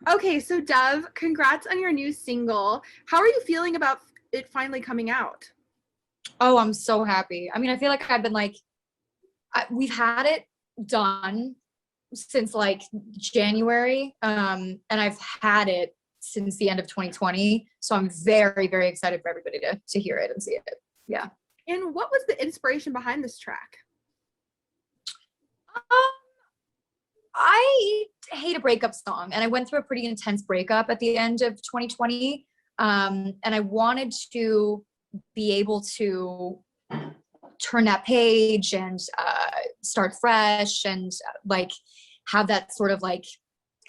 Okay, so Dove, congrats on your new single. How are you feeling about it finally coming out? Oh, I'm so happy. I mean, I feel like I've been like, we've had it done since like January, and I've had it since the end of 2020. So I'm very, very excited for everybody to hear it and see it. Yeah. And what was the inspiration behind this track? Um, I hate a breakup song, and I went through a pretty intense breakup at the end of 2020. And I wanted to be able to turn that page and start fresh and like have that sort of like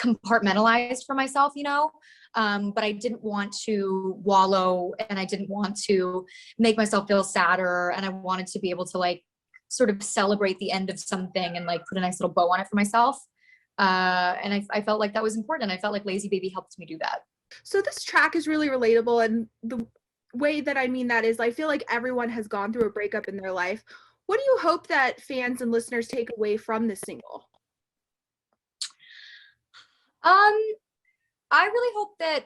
compartmentalized for myself, you know. But I didn't want to wallow, and I didn't want to make myself feel sadder, and I wanted to be able to like sort of celebrate the end of something and like put a nice little bow on it for myself. And I felt like that was important. I felt like LazyBaby helped me do that. So this track is really relatable, and the way that I mean that is I feel like everyone has gone through a breakup in their life. What do you hope that fans and listeners take away from this single? Um, I really hope that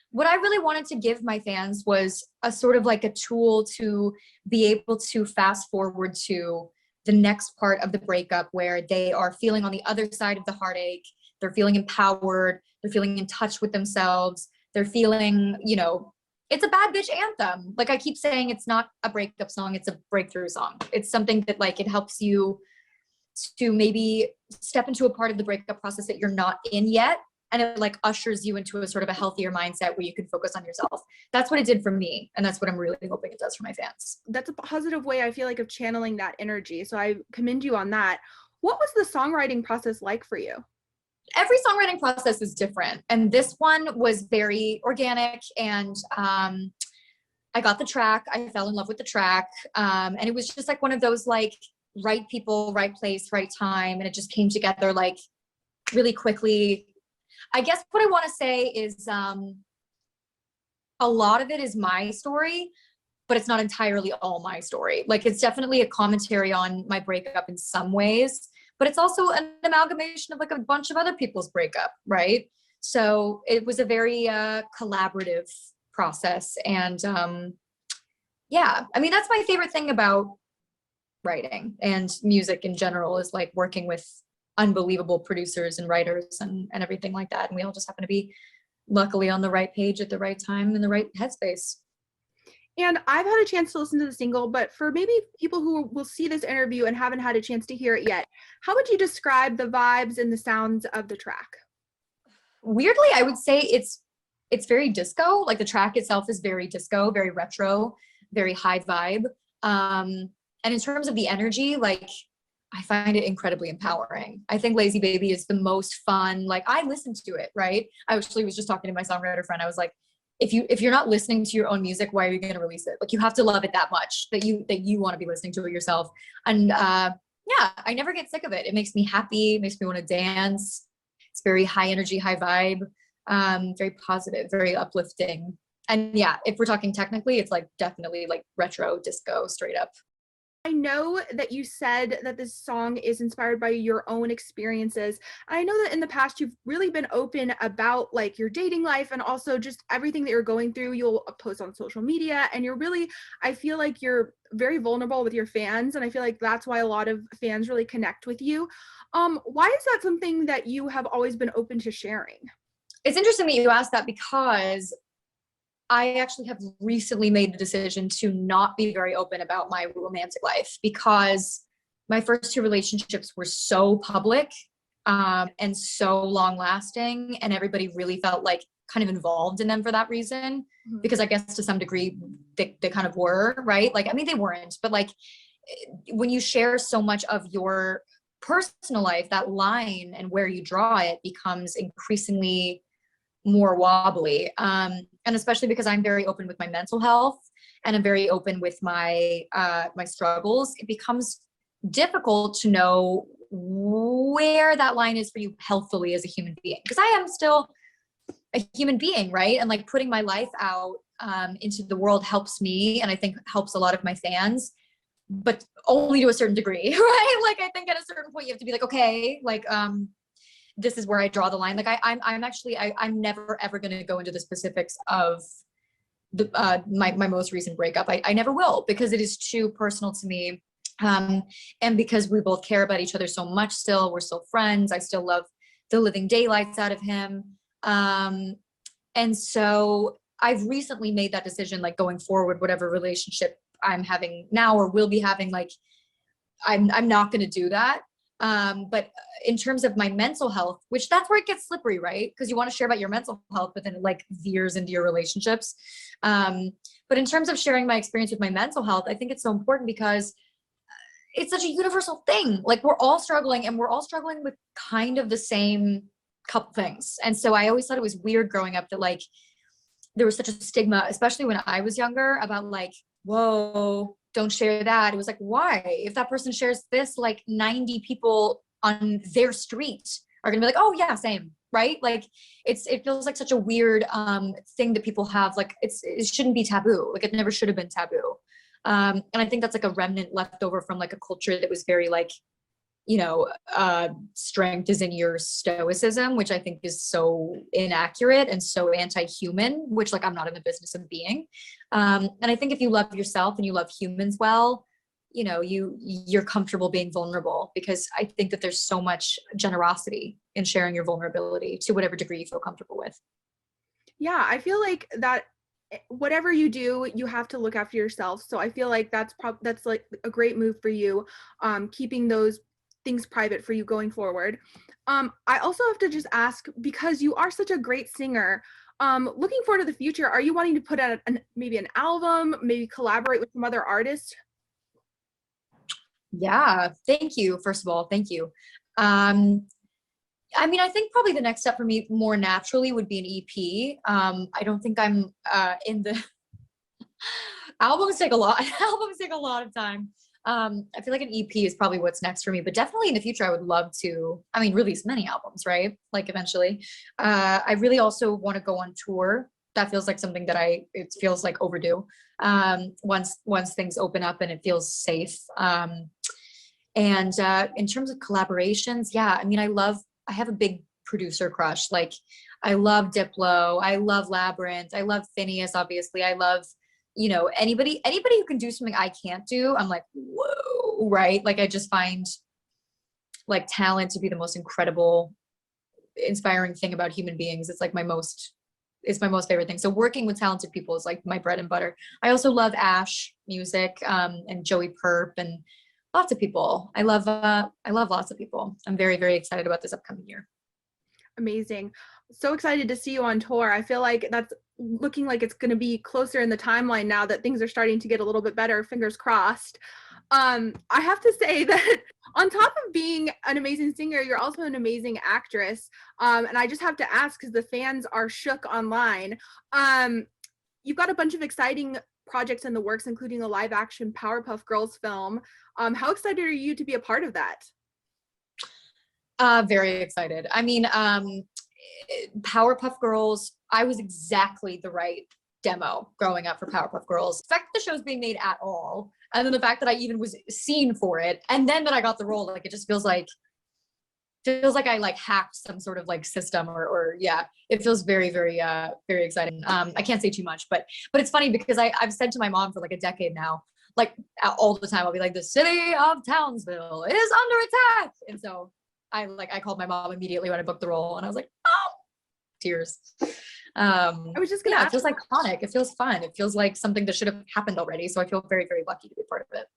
what I really wanted to give my fans was a sort of like a tool to be able to fast forward to the next part of the breakup where they are feeling on the other side of the heartache. They're feeling empowered. They're feeling in touch with themselves. They're feeling, you know, it's a bad bitch anthem. Like I keep saying, it's not a breakup song, it's a breakthrough song. It's something that like it helps you to maybe step into a part of the breakup process that you're not in yet, and it like ushers you into a sort of a healthier mindset where you can focus on yourself. That's what it did for me, and that's what I'm really hoping it does for my fans. That's a positive way I feel like of channeling that energy. So I commend you on that. What was the songwriting process like for you? Every songwriting process is different, and this one was very organic. And I got the track, I fell in love with the track, and it was just like one of those like right people, right place, right time, and it just came together like really quickly. I guess what I want to say is a lot of it is my story, but it's not entirely all my story. Like it's definitely a commentary on my breakup in some ways, but it's also an amalgamation of like a bunch of other people's breakup, right? So it was a very collaborative process. And yeah, I mean, that's my favorite thing about writing and music in general is like working with unbelievable producers and writers and everything like that. And we all just happen to be luckily on the right page at the right time in the right headspace. And I've had a chance to listen to the single, but for maybe people who will see this interview and haven't had a chance to hear it yet, how would you describe the vibes and the sounds of the track? Weirdly, I would say it's very disco. Like the track itself is very disco, very retro, very high vibe. And in terms of the energy, like I find it incredibly empowering. I think LazyBaby is the most fun. Like I listened to it, right? I actually was just talking to my songwriter friend. I was like, if you're not listening to your own music, why are you going to release it? Like you have to love it that much that you want to be listening to it yourself. And yeah, I never get sick of it. It makes me happy. It makes me want to dance. It's very high energy, high vibe, very positive, very uplifting. And yeah, if we're talking technically, it's like definitely like retro disco straight up. I know that you said that this song is inspired by your own experiences. I know that in the past you've really been open about like your dating life and also just everything that you're going through. You'll post on social media and you're really, I feel like you're very vulnerable with your fans, and I feel like that's why a lot of fans really connect with you. Why is that something that you have always been open to sharing? It's interesting that you asked that because I actually have recently made the decision to not be very open about my romantic life because my first two relationships were so public and so long lasting, and everybody really felt like kind of involved in them for that reason. Mhm. Because I guess to some degree they kind of were, right? Like, I mean, they weren't, but like when you share so much of your personal life, that line and where you draw it becomes increasingly more wobbly. And especially because I'm very open with my mental health and I'm very open with my my struggles, it becomes difficult to know where that line is for you healthfully as a human being. Because I am still a human being, right? And like putting my life out into the world helps me, and I think helps a lot of my fans, but only to a certain degree, right? Like I think at a certain point you have to be like, okay, like this is where I draw the line. Like I'm never ever going to go into the specifics of the my most recent breakup. I never will, because it is too personal to me. And because we both care about each other so much still, we're still friends. I still love the living daylights out of him. And so I've recently made that decision, like going forward, whatever relationship I'm having now or will be having, like I'm not going to do that. But in terms of my mental health, which that's where it gets slippery, right? Because you want to share about your mental health, but then it like veers into your relationships. But in terms of sharing my experience with my mental health, I think it's so important because it's such a universal thing. Like we're all struggling, and we're all struggling with kind of the same couple things. And so I always thought it was weird growing up that like there was such a stigma, especially when I was younger, about like, whoa, don't share that. It was like, why? If that person shares this, like 90 people on their street are gonna be like, oh yeah, same, right? Like it feels like such a weird thing that people have. Like it shouldn't be taboo. Like it never should have been taboo. And I think that's like a remnant left over from like a culture that was very like, you know, strength is in your stoicism, which I think is so inaccurate and so anti-human, which like I'm not in the business of being. And I think if you love yourself and you love humans well, you know, you're comfortable being vulnerable, because I think that there's so much generosity in sharing your vulnerability to whatever degree you feel comfortable with. Yeah, I feel like that whatever you do, you have to look after yourself. So I feel like that's like a great move for you, keeping those things private for you going forward. I also have to just ask, because you are such a great singer, looking forward to the future, are you wanting to put out maybe an album, maybe collaborate with some other artists? Yeah, thank you. First of all, thank you. I mean, I think probably the next step for me more naturally would be an EP. I don't think I'm in the albums take a lot. Albums take a lot of time. I feel like an EP is probably what's next for me, but definitely in the future, I would love to, I mean, release many albums, right? Like eventually. I really also want to go on tour. That feels like something that it feels like overdue. Once things open up and it feels safe. And in terms of collaborations, yeah, I mean, I have a big producer crush. Like I love Diplo, I love Labyrinth, I love Phineas, obviously. I love, you know, anybody who can do something I can't do, I'm like, whoa, right? Like I just find like talent to be the most incredible, inspiring thing about human beings. It's like it's my most favorite thing. So working with talented people is like my bread and butter. I also love Ash music, and Joey Perp and lots of people. I love lots of people. I'm very, very excited about this upcoming year. Amazing. So excited to see you on tour. I feel like that's looking like it's going to be closer in the timeline now that things are starting to get a little bit better, fingers crossed. I have to say that on top of being an amazing singer, you're also an amazing actress. And I just have to ask, because the fans are shook online. You've got a bunch of exciting projects in the works, including a live action Powerpuff Girls film. How excited are you to be a part of that? Very excited. I mean, Powerpuff Girls, I was exactly the right demo growing up for Powerpuff Girls. The fact that the show's being made at all, and then the fact that I even was seen for it, and then that I got the role, like it just feels like I like hacked some sort of like system or yeah, it feels very, very, very exciting. I can't say too much, but it's funny because I've said to my mom for like a decade now, like all the time, I'll be like, the city of Townsville is under attack. And so I called my mom immediately when I booked the role, and I was like, oh, tears. I was just gonna Yeah, ask, it feels iconic. It feels fun. It feels like something that should have happened already. So I feel very, very lucky to be part of it.